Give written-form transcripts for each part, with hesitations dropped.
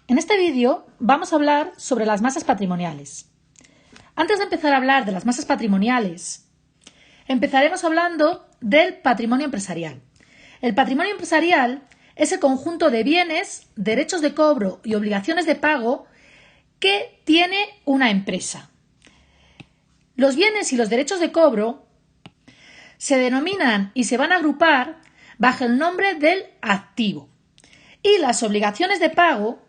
En este vídeo vamos a hablar sobre las masas patrimoniales. Antes de empezar a hablar de las masas patrimoniales, empezaremos hablando del patrimonio empresarial. El patrimonio empresarial es el conjunto de bienes, derechos de cobro y obligaciones de pago que tiene una empresa. Los bienes y los derechos de cobro se denominan y se van a agrupar bajo el nombre del activo. Y las obligaciones de pago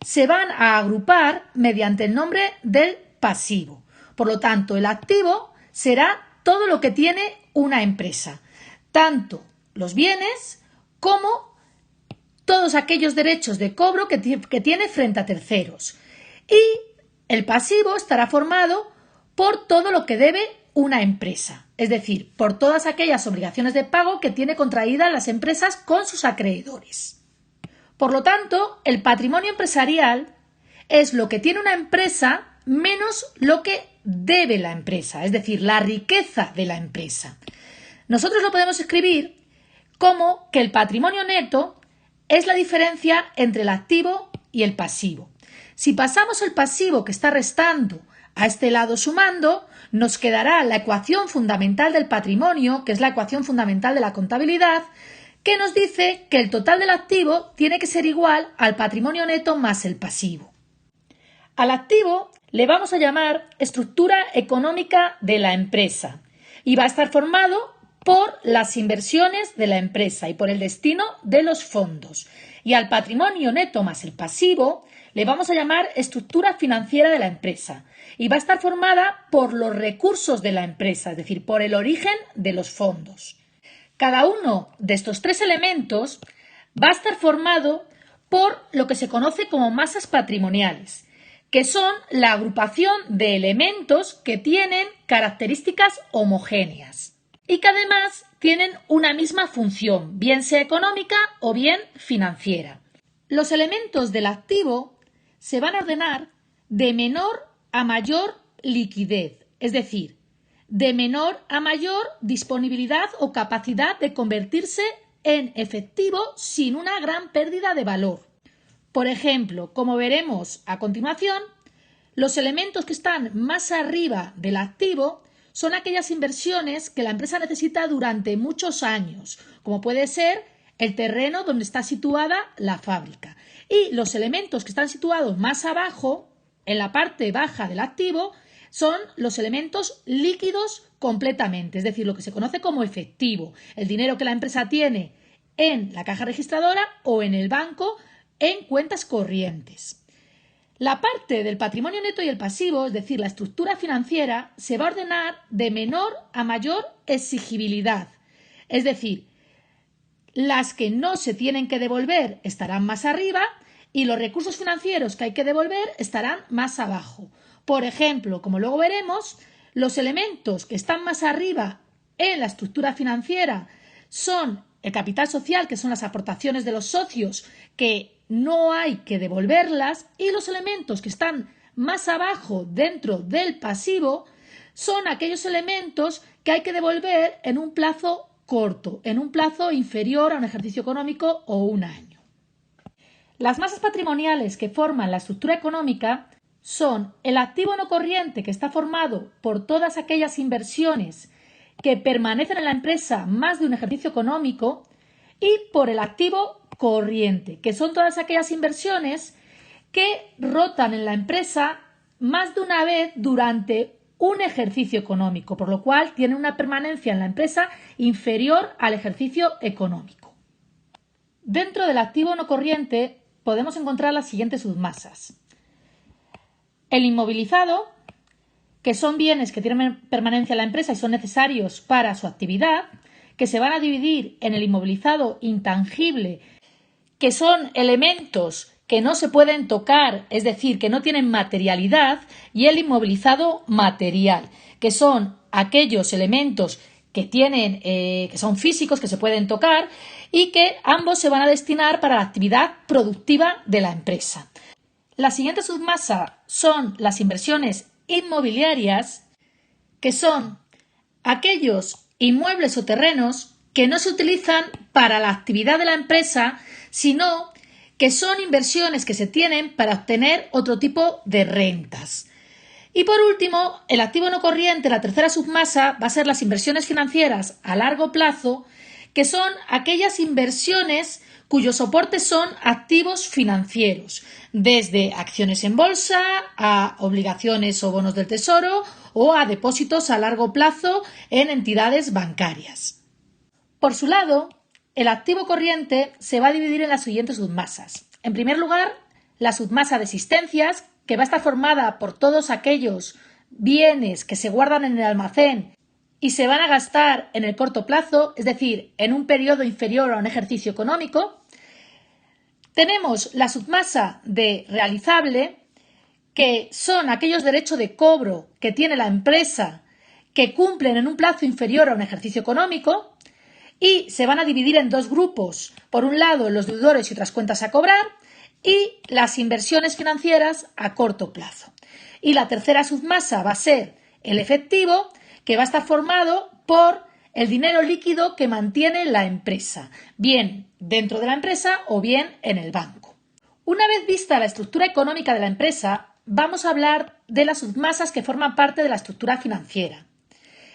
se van a agrupar mediante el nombre del pasivo. Por lo tanto, el activo será todo lo que tiene una empresa, tanto los bienes como todos aquellos derechos de cobro que tiene frente a terceros. Y el pasivo estará formado por todo lo que debe una empresa, es decir, por todas aquellas obligaciones de pago que tiene contraídas las empresas con sus acreedores. Por lo tanto, el patrimonio empresarial es lo que tiene una empresa menos lo que debe la empresa, es decir, la riqueza de la empresa. Nosotros lo podemos escribir como que el patrimonio neto es la diferencia entre el activo y el pasivo. Si pasamos el pasivo que está restando a este lado sumando, nos quedará la ecuación fundamental del patrimonio, que es la ecuación fundamental de la contabilidad, que nos dice que el total del activo tiene que ser igual al patrimonio neto más el pasivo. Al activo le vamos a llamar estructura económica de la empresa y va a estar formado por las inversiones de la empresa y por el destino de los fondos. Y al patrimonio neto más el pasivo le vamos a llamar estructura financiera de la empresa y va a estar formada por los recursos de la empresa, es decir, por el origen de los fondos. Cada uno de estos tres elementos va a estar formado por lo que se conoce como masas patrimoniales, que son la agrupación de elementos que tienen características homogéneas y que además tienen una misma función, bien sea económica o bien financiera. Los elementos del activo se van a ordenar de menor a mayor liquidez, es decir, de menor a mayor disponibilidad o capacidad de convertirse en efectivo sin una gran pérdida de valor. Por ejemplo, como veremos a continuación, los elementos que están más arriba del activo son aquellas inversiones que la empresa necesita durante muchos años, como puede ser el terreno donde está situada la fábrica. Y los elementos que están situados más abajo, en la parte baja del activo, son los elementos líquidos completamente, es decir, lo que se conoce como efectivo, el dinero que la empresa tiene en la caja registradora o en el banco en cuentas corrientes. La parte del patrimonio neto y el pasivo, es decir, la estructura financiera, se va a ordenar de menor a mayor exigibilidad, es decir, las que no se tienen que devolver estarán más arriba y los recursos financieros que hay que devolver estarán más abajo. Por ejemplo, como luego veremos, los elementos que están más arriba en la estructura financiera son el capital social, que son las aportaciones de los socios, que no hay que devolverlas, y los elementos que están más abajo dentro del pasivo son aquellos elementos que hay que devolver en un plazo corto, en un plazo inferior a un ejercicio económico o un año. Las masas patrimoniales que forman la estructura económica son el activo no corriente, que está formado por todas aquellas inversiones que permanecen en la empresa más de un ejercicio económico, y por el activo corriente, que son todas aquellas inversiones que rotan en la empresa más de una vez durante un ejercicio económico, por lo cual tienen una permanencia en la empresa inferior al ejercicio económico. Dentro del activo no corriente podemos encontrar las siguientes submasas. El inmovilizado, que son bienes que tienen permanencia en la empresa y son necesarios para su actividad, que se van a dividir en el inmovilizado intangible, que son elementos que no se pueden tocar, es decir, que no tienen materialidad, y el inmovilizado material, que son aquellos elementos que tienen, que son físicos, que se pueden tocar y que ambos se van a destinar para la actividad productiva de la empresa. La siguiente submasa son las inversiones inmobiliarias, que son aquellos inmuebles o terrenos que no se utilizan para la actividad de la empresa, sino que son inversiones que se tienen para obtener otro tipo de rentas. Y por último, el activo no corriente, la tercera submasa, va a ser las inversiones financieras a largo plazo, que son aquellas inversiones cuyos soportes son activos financieros, desde acciones en bolsa a obligaciones o bonos del tesoro o a depósitos a largo plazo en entidades bancarias. Por su lado, el activo corriente se va a dividir en las siguientes submasas. En primer lugar, la submasa de existencias, que va a estar formada por todos aquellos bienes que se guardan en el almacén y se van a gastar en el corto plazo, es decir, en un periodo inferior a un ejercicio económico. Tenemos la submasa de realizable, que son aquellos derechos de cobro que tiene la empresa que cumplen en un plazo inferior a un ejercicio económico y se van a dividir en dos grupos. Por un lado, los deudores y otras cuentas a cobrar y las inversiones financieras a corto plazo. Y la tercera submasa va a ser el efectivo, que va a estar formado por el dinero líquido que mantiene la empresa, bien dentro de la empresa o bien en el banco. Una vez vista la estructura económica de la empresa, vamos a hablar de las submasas que forman parte de la estructura financiera.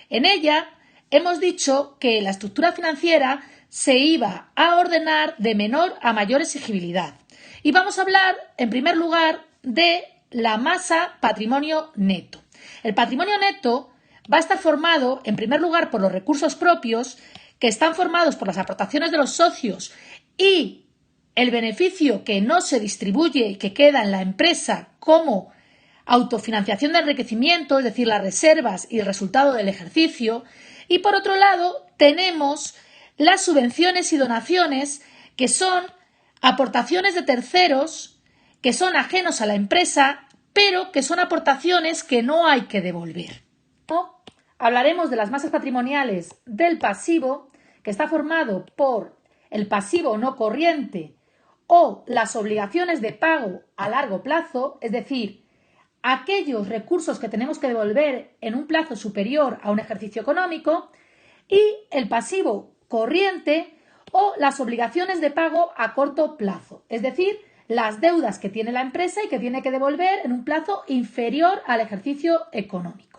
En ella hemos dicho que la estructura financiera se iba a ordenar de menor a mayor exigibilidad. Y vamos a hablar, en primer lugar, de la masa patrimonio neto. El patrimonio neto va a estar formado, en primer lugar, por los recursos propios, que están formados por las aportaciones de los socios y el beneficio que no se distribuye y que queda en la empresa como autofinanciación de enriquecimiento, es decir, las reservas y el resultado del ejercicio. Y por otro lado, tenemos las subvenciones y donaciones, que son aportaciones de terceros que son ajenos a la empresa, pero que son aportaciones que no hay que devolver. Hablaremos de las masas patrimoniales del pasivo, que está formado por el pasivo no corriente o las obligaciones de pago a largo plazo, es decir, aquellos recursos que tenemos que devolver en un plazo superior a un ejercicio económico, y el pasivo corriente o las obligaciones de pago a corto plazo, es decir, las deudas que tiene la empresa y que tiene que devolver en un plazo inferior al ejercicio económico.